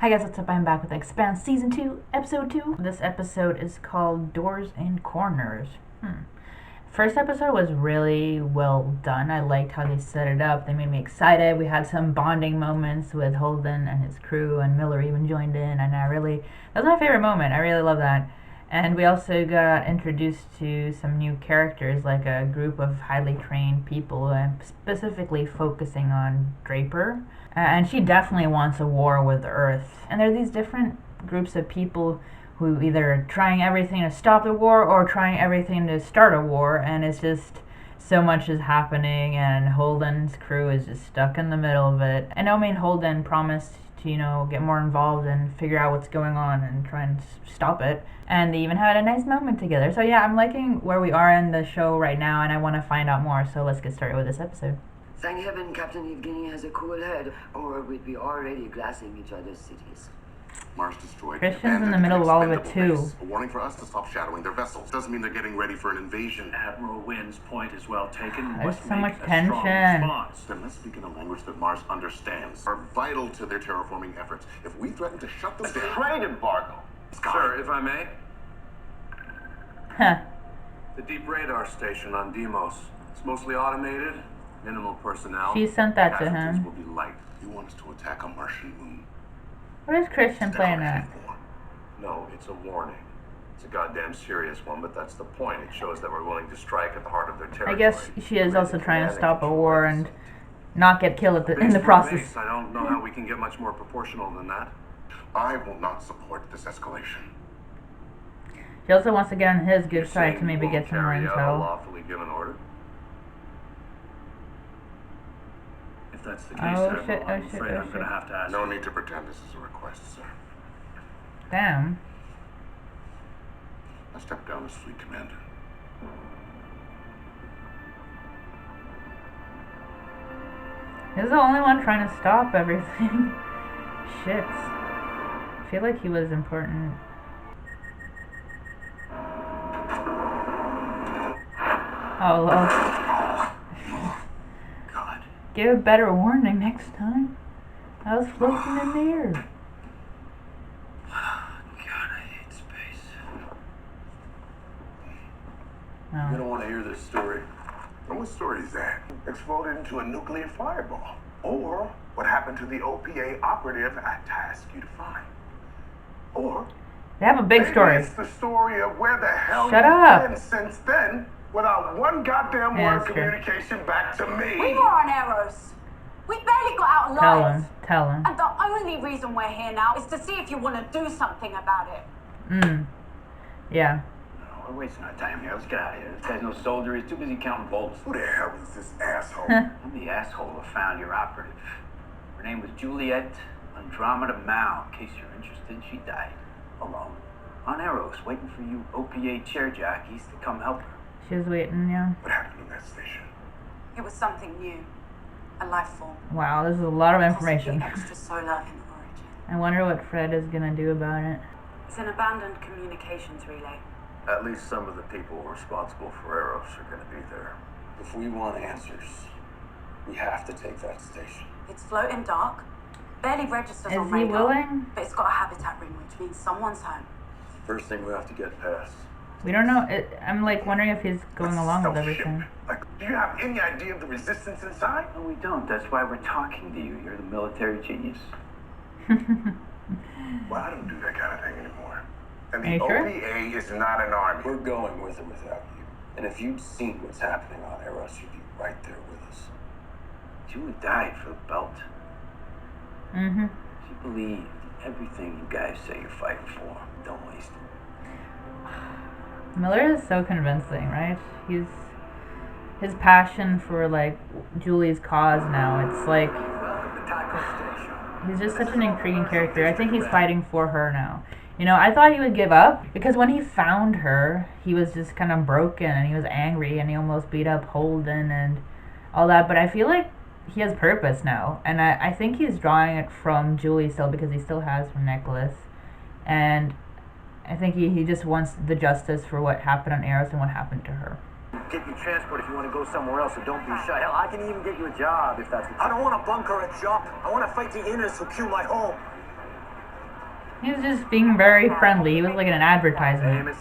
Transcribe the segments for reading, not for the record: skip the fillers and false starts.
Hi guys, what's up? I'm back with Expanse Season 2, Episode 2. This episode is called Doors and Corners. First episode was really well done. I liked how they set it up. They made me excited. We had some bonding moments with Holden and his crew, and Miller even joined in, and that was my favorite moment. I really love that. And we also got introduced to some new characters, like a group of highly trained people, and specifically focusing on Draper. And she definitely wants a war with Earth. And there are these different groups of people who either are trying everything to stop the war or trying everything to start a war, and it's just so much is happening, and Holden's crew is just stuck in the middle of it. And I mean, Holden promised to, get more involved and figure out what's going on and try and stop it. And they even had a nice moment together. So yeah, I'm liking where we are in the show right now, and I want to find out more. So let's get started with this episode. Thank heaven Captain Evgeny has a cool head, or we'd be already glassing each other's cities. Mars destroyed. Christian's in the middle of all of it too. Base. A warning for us to stop shadowing their vessels. Doesn't mean they're getting ready for an invasion. Admiral Wynn's point is well taken. There's Must so much make a tension. strong response. Then let's speak in a language that Mars understands. Are vital to their terraforming efforts. If we threaten to shut them down, trade embargo. Sir, if I may, Huh. the deep radar station on Deimos. It's mostly automated, minimal personnel. She sent that to casualties him. will be light. He wants to attack a Martian moon. What is Christian playing at? No, it's a warning. It's a goddamn serious one, but that's the point. It shows that we're willing to strike at the heart of their territory. I guess she is also trying to stop a war and not get killed in the process. I don't know how we can get much more proportional than that. I will not support this escalation. She also wants to get on his good You're side saying to maybe you get won't some more carry out a intel. lawfully given order? If that's the case, Oh, Admiral, shit, I'm oh, shit, afraid oh, I'm going to shit. have to ask. No need to pretend this is a request, sir. Damn. I step down as fleet commander. He's the only one trying to stop everything. Shit. I feel like he was important. Oh, well. God. Give a better warning next time. I was floating in the air. God, I hate space. Oh. You don't want to hear this story. And what story is that? Exploded into a nuclear fireball. Or what happened to the OPA operative I tasked you to find. Or They have a big maybe story. it's the story of where the hell Shut you've up. been since then without one goddamn Yeah, word of that's true. communication back to me. We were on Eros. We barely got out Tell alive. him. Tell him. And the only reason we're here now is to see if you want to do something about it. Yeah. We're wasting our time here. Let's get out of here. This guy's no soldier. He's too busy counting volts. Who the hell is this asshole? I'm the asshole who found your operative. Her name was Juliet Andromeda Mao. In case you're interested, she died alone on Eros, waiting for you OPA chair jockeys to come help her. She was waiting, yeah. What happened in that station? It was something new. A life form. Wow, this is a lot of Possibly information. extrasolar in origin. I wonder what Fred is gonna do about it. It's an abandoned communications relay. At least some of the people responsible for Eros are going to be there. If we want answers, we have to take that station. It's floating dark. Barely registers Is on he radar. willing? But it's got a habitat ring, which means someone's home. First thing we have to get past. We don't know. I'm like wondering if he's going along with Stealth everything. ship. Like, do you have any idea of the resistance inside? No, we don't. That's why we're talking to you. You're the military genius. Well, I don't do that kind of thing anymore. And Are the you sure? OPA is not an army. We're going with or without you. And if you'd seen what's happening on Eros, you'd be right there with us. Julie died for the belt. She believed everything you guys say you're fighting for. Don't waste it. Miller is so convincing, right? His passion for like Julie's cause now. It's like Welcome to Taco Station. he's just such an intriguing character. I think he's fighting for her now. I thought he would give up because when he found her, he was just kind of broken and he was angry and he almost beat up Holden and all that. But I feel like he has purpose now, and I think he's drawing it from Julie still because he still has her necklace, and I think he just wants the justice for what happened on Eros and what happened to her. Get you transport if you want to go somewhere else, so don't be shy. Hell, I can even get you a job if that's what I don't want to bunker a job. I want to fight the inners who kill my home. He was just being very friendly. He was like an advertisement. Amos,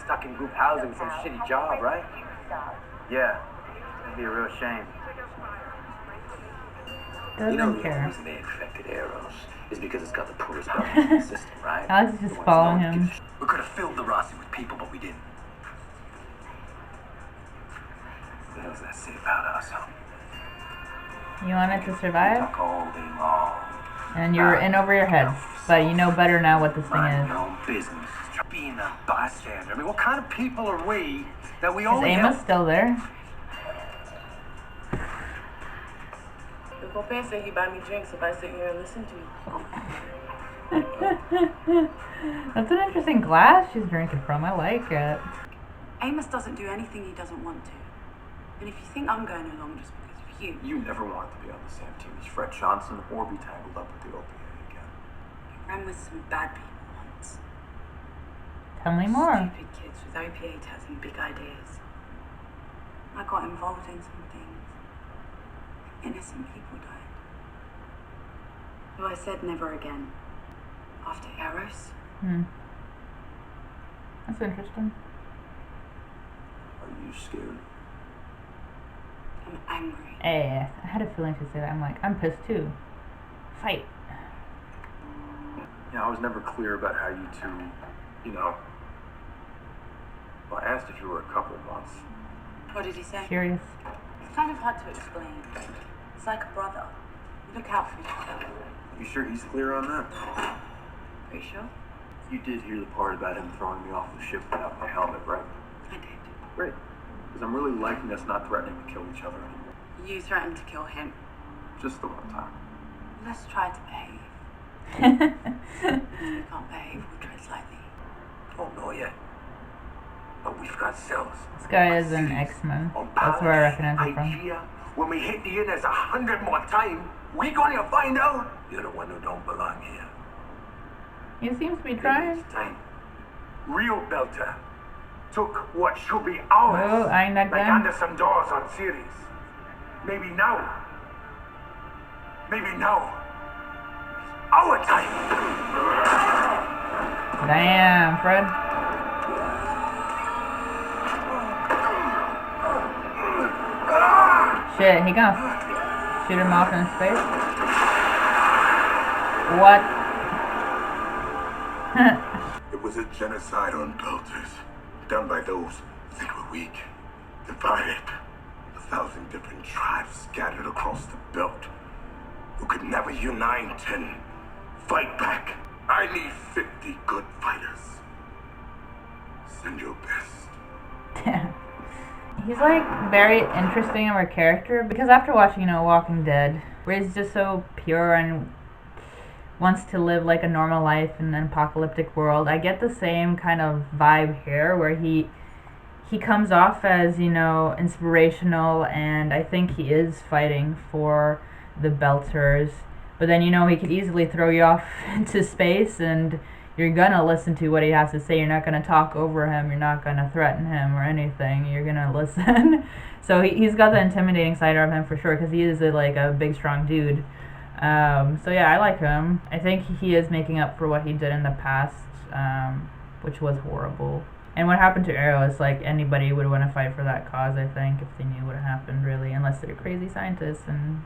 stuck in group housing, some shitty job, right? Yeah, it'd be a real shame. Doesn't care. The reason they infected Arrows is because it's got the poorest government in the system, right? Alex is just following him. We could have filled the Rossi with people, but we didn't. What the hell's that say about us, huh? You wanted to survive? Talk all day long. And you're in over your head. But you know better now what this thing Minding is. your own business, being a bystander. I mean, what kind of people are we that we Is only Amos have... still there? The Popeye said he buy me drinks if I sit here and listen to you. That's an interesting glass she's drinking from. I like it. Amos doesn't do anything he doesn't want to. And if you think I'm going along just because of you, You never wanted to be on the same team as Fred Johnson or be tangled up with the OPA again. you ran with some bad people once. Tell me more. Stupid kids with OPA tats and big ideas. I got involved in some things. Innocent people died. So I said never again. After Eros, That's interesting. Are you scared? I'm angry. Hey, I had a feeling she'd say that. I'm like, I'm pissed too. Fight. Yeah, I was never clear about how you two, well, I asked if you were a couple once. What did he say? Curious. It's kind of hard to explain. It's like a brother. You look out for each other. You sure he's clear on that? Pretty sure? You did hear the part about him throwing me off the ship without my helmet, right? I did. Great. Because I'm really liking us not threatening to kill each other anymore. You threatened to kill him. Just the one time. Let's try to behave. If we can't behave, we'll tread lightly. Don't know yet. But we've got cells. This guy is an X-Men. That's where I recognize him from. Idea. When we hit the inners 100 more times, we gonna find out. You're the one who don't belong here. He seems to be trying. It's time. Real Belter took what should be ours. Oh, eyeing that like gun. under some doors on series. Maybe now. Maybe now. Our time. Damn, Fred. Shit, he gonna shoot him off in space? What? It was a genocide on Belters, done by those who think we're weak, divided. 1,000 different tribes scattered across the belt, who could never unite and fight back. I need 50 good fighters. Send your best. He's like very interesting of a character because after watching, Walking Dead, where he's just so pure and wants to live like a normal life in an apocalyptic world, I get the same kind of vibe here where he comes off as, inspirational, and I think he is fighting for the Belters. But then, he could easily throw you off into space, and you're gonna listen to what he has to say. You're not gonna talk over him. You're not gonna threaten him or anything. You're gonna listen. So he's got the intimidating side of him for sure, because he is a big, strong dude. So yeah, I like him. I think he is making up for what he did in the past, which was horrible. And what happened to Arrow is like anybody would want to fight for that cause, I think, if they knew what happened, really, unless they're crazy scientists. And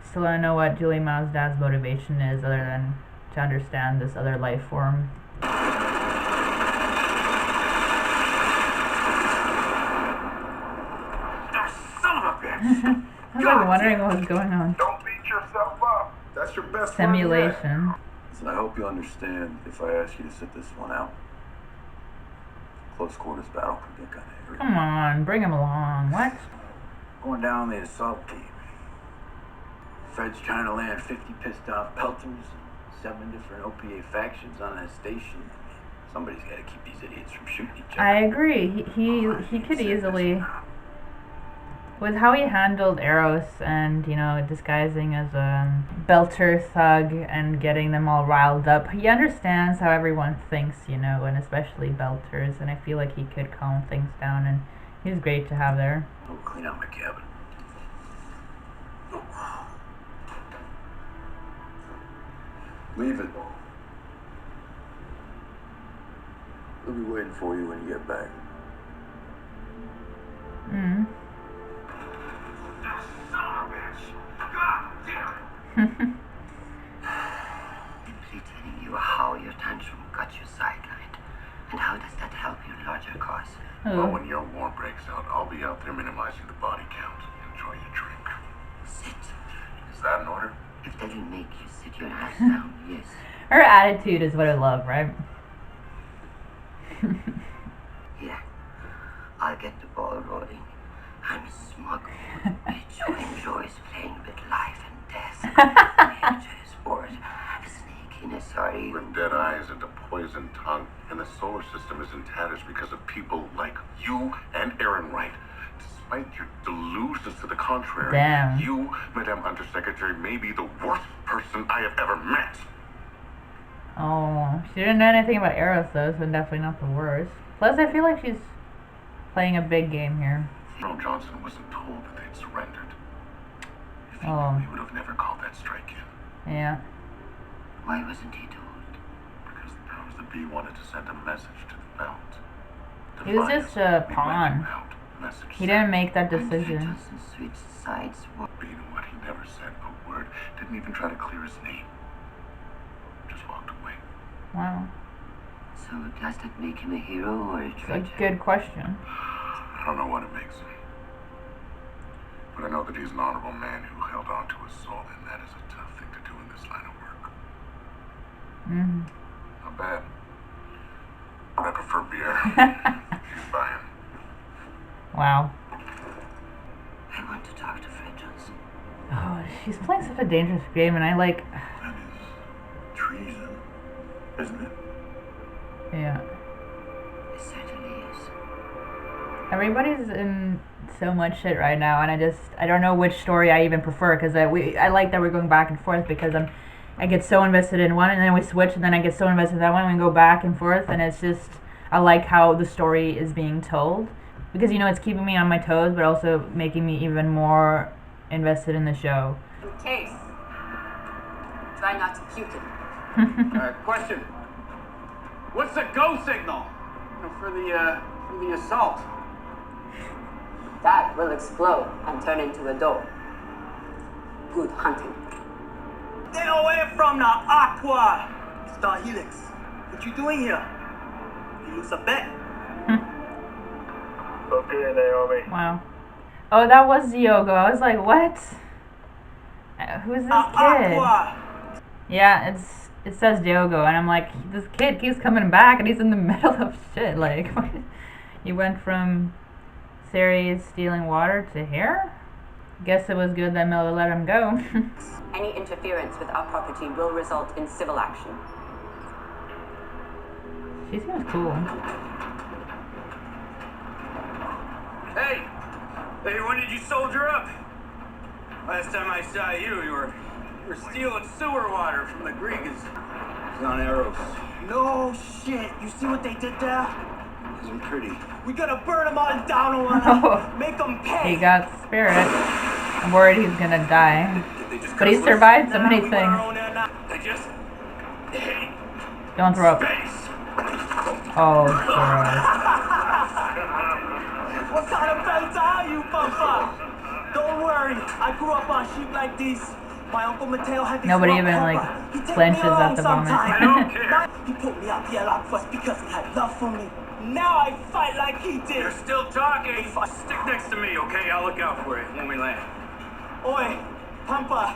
still don't know what Julie Mao's dad's motivation is other than to understand this other life form. Son of a bitch! I was like wondering what was going on. Don't beat yourself up. That's your best Simulation. Listen, I hope you understand if I ask you to sit this one out. Close quarters battle could get kind of hairy. Come on, bring him along. What? Going down the assault team. Fred's trying to land 50 pissed off Pelters, 7 different OPA factions on that station. Somebody's got to keep these idiots from shooting each other. I agree. He could easily, with how he handled Eros and, disguising as a Belter thug and getting them all riled up, he understands how everyone thinks, and especially Belters, and I feel like he could calm things down, and he's great to have there. I'll clean out my cabin. Leave it. We'll be waiting for you when you get back. Mm. Simply telling you how your tantrum got you sidelined. And how does that help your larger cause? Well, when your war breaks out, I'll be out there minimizing the body count. Enjoy your drink. Sit. Is that in order? If that'll make you sit your ass down, yes. Her attitude is what I love, right? Yeah. I'll get the ball rolling. I'm a smug bitch who enjoys playing with life and death. Nature is sport. A snake in a sorry. With dead eyes and a poisoned tongue, and the solar system is in tatters because of people like you and Aaron Wright. Despite your delusions to the contrary, Damn. you, Madame Undersecretary, may be the worst person I have ever met. Oh, she didn't know anything about Eros though, so definitely not the worst. Plus, I feel like she's playing a big game here. Colonel Johnson wasn't told that they'd surrendered. If he Oh. knew, he would have never called that strike in. Yeah. Why wasn't he told? Because the powers that be wanted to send a message to the belt. He was just a pawn. He didn't make that Andre decision. Johnson switched sides. But you know what? He never said a word. Didn't even try to clear his name. Just walked away. Wow. So does that make him a hero or a It's a traitor? good question. I don't know what it makes him. But I know that he's an honorable man who held on to his soul, and that is a tough thing to do in this line of work. Mm. Not bad. But I prefer beer. She's buying. Wow. I want to talk to Fred Johnson. Oh, she's playing such a dangerous game, and I like. That is treason, isn't it? Yeah. It certainly is. Everybody's in so much shit right now, and I don't know which story I even prefer, because I like that we're going back and forth, because I get so invested in one, and then we switch, and then I get so invested in that one, and we go back and forth, and it's just, I like how the story is being told, because, you know, it's keeping me on my toes, but also making me even more invested in the show. In case, try not to puke it. Question. What's the go signal for the assault? That will explode and turn into a door. Good hunting. Stay away from the aqua! Star Helix, what you doing here? You lose a bet. Okay, Naomi. Wow. Oh, that was Diogo. I was like, what? Who's this kid? Aqua! Yeah, it says Diogo, and I'm like, this kid keeps coming back, and he's in the middle of shit. Like, what? He went from Ceres stealing water to here? Guess it was good that Miller let him go. Any interference with our property will result in civil action. She seems cool. Hey, when did you soldier up? Last time I saw you, you were stealing sewer water from the Gregas. It's on Eros. No shit, you see what they did there? Isn't pretty. We gotta burn them all down or make them pay. He got spirit. I'm worried he's gonna die. Did they just But he cut loose? survived so many We want our things. own air now. They just hate Don't throw up. space. Oh, gross. What kind of belts are you, Papa? Don't worry, I grew up on sheep like these. My Uncle Mateo had these Nobody rock even, pepper. like, He take flinches me at along the moment. sometime. I don't care. He put me out here locked first because he had love for me. Now I fight like he did. You're still talking. Stick next to me, okay? I'll look out for you when we land. Oi, Pampa,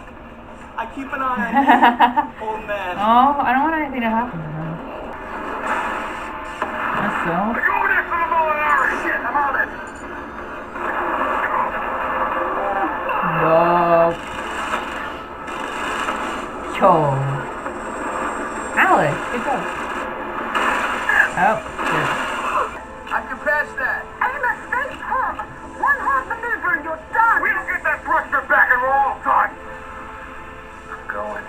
I keep an eye on you, old man. Oh, I don't want anything to happen to him. That's so. Go over there for the bow and arrow. Shit, I'm on it. Whoa. Yo. Alex, good job. Oh, shit. I can patch that. Aim a straight home. One half maneuver and you're done. We don't get that thruster back and we're all done. I'm going.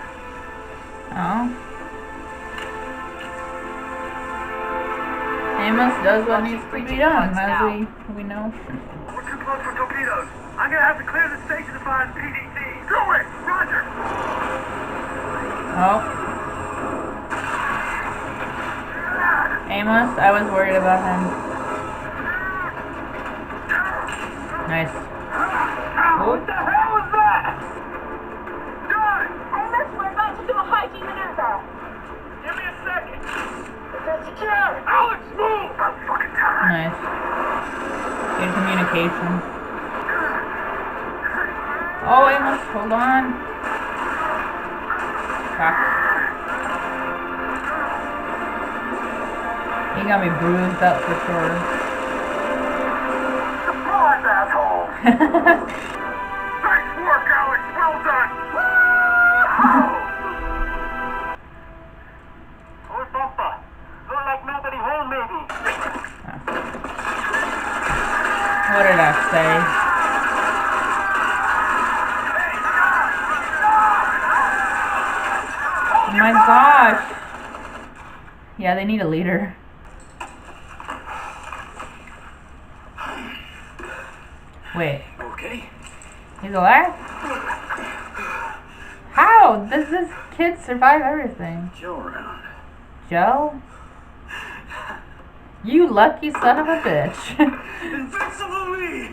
Oh. Amos does what needs to be done, as we know. We're too close for torpedoes. I'm gonna have to clear the station to find PDT. Do it! Roger! Oh. Amos, I was worried about him. Nice. What the hell was that? John! Amos, we're about to do a hiking maneuver. Give me a second. It's secure. Alex, move! I'm fucking tired. Nice. Good communication. Oh, Amos, hold on. Fuck. He got me bruised up for sure. Surprise, asshole! Nice work, Alex. Well done. Oh, Papa. Look like nobody home, maybe. What did I say? Oh my gosh. Yeah, they need a leader. Wait, Okay. he's alive? How? Does this kid survive everything? Joe around. Joe? You lucky son of a bitch. Invincible me!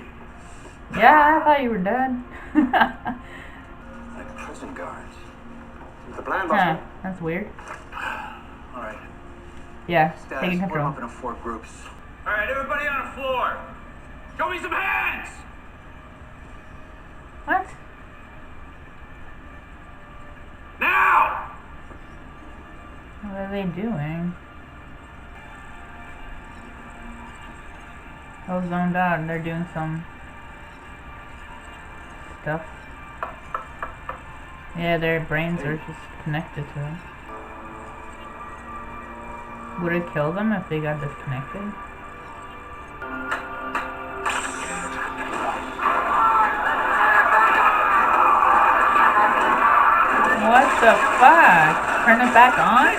Yeah, I thought you were dead. Like prison guards. The plan, Huh, that's weird. All right. Yeah, Status. taking Split them control. up into 4 groups. All right, everybody on the floor. Show me some hands! What? Now! What are they doing? I was zoned out and they're doing some stuff. Yeah, their brains are just connected to it. Would it kill them if they got disconnected? What the fuck? Turn it back on?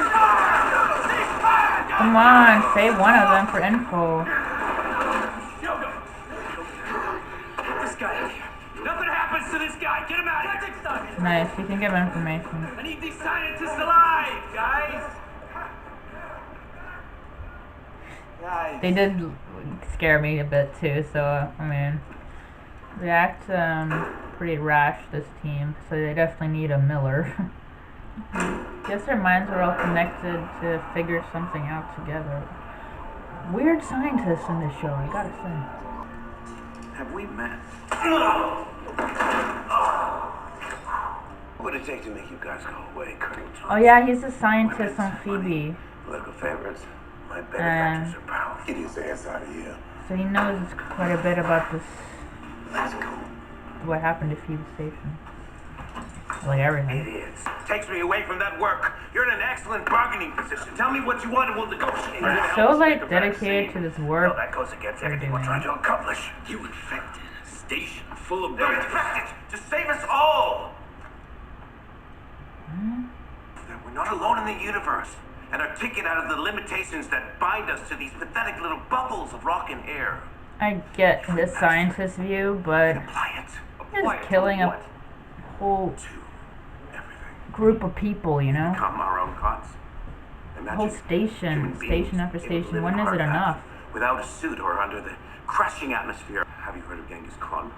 Come on, save one of them for info. Yoga! Get this guy out here. Nothing happens to this guy. Get him out of here. Nice, you can give information. I need these scientists alive, guys. Guys. They did scare me a bit too, so I mean, they act pretty rash, this team, so they definitely need a Miller. Guess their minds are all connected to figure something out together. Weird scientists in this show, I gotta say. Have we met? What would it take to make you guys go away, Colonel Johnson? Oh yeah, he's a scientist on Phoebe, Political favorites. My benefactors are powerful. Get his ass out of here. so he knows quite a bit about this, Let's go. what happened to Phoebe Station. Like everything. Idiots. Takes me away from that work. You're in an excellent bargaining position. Tell me what you want and we'll negotiate. So like dedicated to this work. That goes against they're everything we're doing. trying to accomplish. You infected a station full of They're infected to save us all. That we're not alone in the universe, and are taken out of the limitations that bind us to these pathetic little bubbles of rock and air. I get the scientist view, but Apply it. just killing a whole To everything. group of people, you know? Become our own gods. Whole station, station after station. When is it enough? Without a suit or under the crushing atmosphere. Have you heard of Genghis Khan?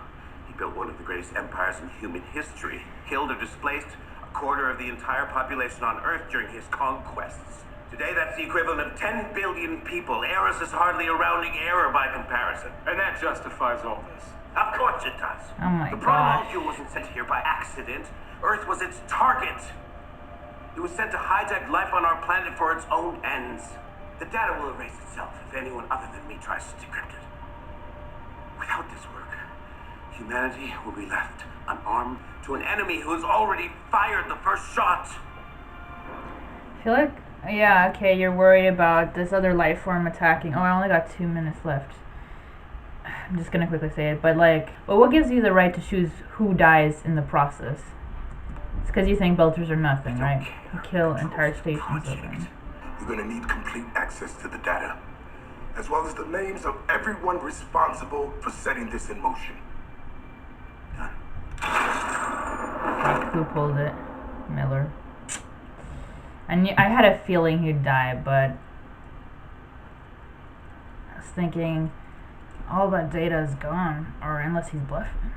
He built one of the greatest empires in human history. Killed or displaced a quarter of the entire population on Earth during his conquests. Today, that's the equivalent of 10 billion people. Eris is hardly a rounding error by comparison. And that justifies all this. Of course it does. Oh my The prime gosh. molecule wasn't sent here by accident. Earth was its target. It was sent to hijack life on our planet for its own ends. The data will erase itself if anyone other than me tries to decrypt it. Without this work, humanity will be left unarmed to an enemy who has already fired the first shot. I feel like, yeah, okay, you're worried about this other life form attacking. Oh, I only got 2 minutes left. I'm just gonna quickly say it, but like, well, what gives you the right to choose who dies in the process? It's because you think belters are nothing, right? You kill entire stations of them. You're gonna need complete access to the data, as well as the names of everyone responsible for setting this in motion. Done. Fuck, who pulled it? Miller. I had a feeling he'd die, but was thinking, all that data is gone, or unless he's bluffing.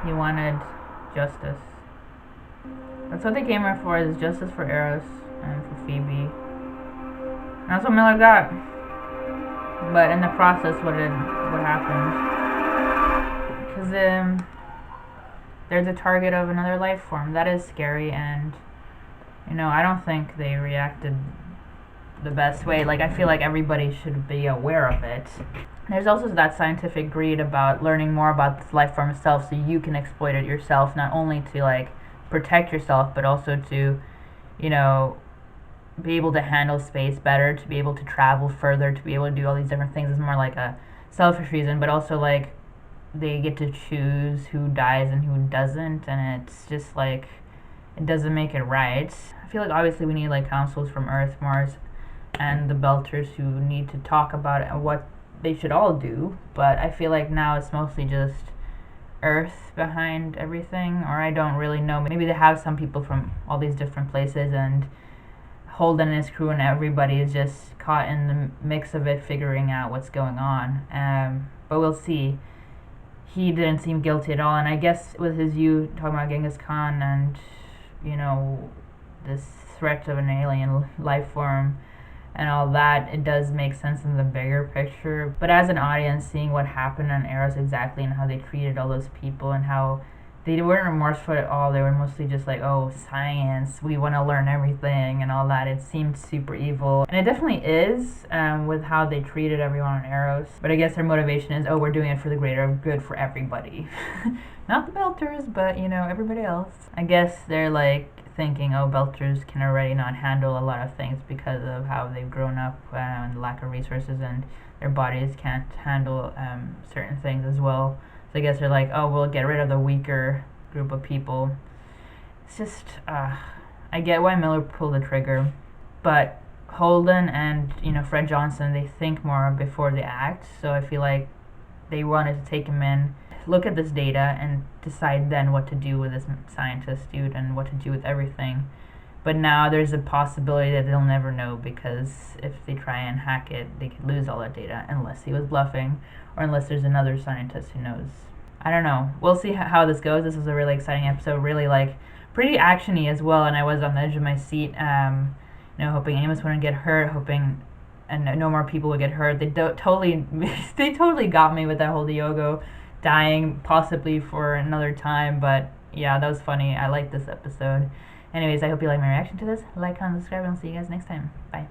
He wanted justice. That's what they came here for, is justice for Eros and for Phoebe. And that's what Miller got. But in the process, what happened? Because they're the target of another life form. That is scary, and I don't think they reacted the best way. Like, I feel like everybody should be aware of it. There's also that scientific greed about learning more about this life form itself, so you can exploit it yourself, not only to like protect yourself, but also to, be able to handle space better, to be able to travel further, to be able to do all these different things. Is more like a selfish reason, but also like they get to choose who dies and who doesn't, and it's just like it doesn't make it right. I feel like obviously we need like councils from Earth, Mars, and the Belters who need to talk about it and what they should all do, but I feel like now it's mostly just Earth behind everything, or I don't really know. Maybe they have some people from all these different places, and Holden and his crew and everybody is just caught in the mix of it, figuring out what's going on. But we'll see. He didn't seem guilty at all, and I guess with his view talking about Genghis Khan and this threat of an alien life form and all that, it does make sense in the bigger picture. But as an audience, seeing what happened on Eros exactly and how they treated all those people and how they weren't remorseful at all, they were mostly just like, oh, science, we want to learn everything and all that. It seemed super evil, and it definitely is, with how they treated everyone on Eros. But I guess their motivation is, oh, we're doing it for the greater good for everybody. Not the Belters, but everybody else. I guess they're like thinking, oh, Belters can already not handle a lot of things because of how they've grown up and the lack of resources, and their bodies can't handle certain things as well. So I guess they're like, oh, we'll get rid of the weaker group of people. It's just, I get why Miller pulled the trigger, but Holden and Fred Johnson, they think more before they act. So I feel like they wanted to take him in, look at this data, and decide then what to do with this scientist dude and what to do with everything. But now there's a possibility that they'll never know, because if they try and hack it, they could lose all that data, unless he was bluffing, or unless there's another scientist who knows. I don't know. We'll see how this goes. This was a really exciting episode, really like pretty actiony as well, and I was on the edge of my seat, hoping Amos wouldn't get hurt, hoping and no more people would get hurt. They totally got me with that whole Diogo dying possibly for another time, but yeah, that was funny. I liked this episode. Anyways, I hope you like my reaction to this. Like, comment, subscribe, and I'll see you guys next time. Bye.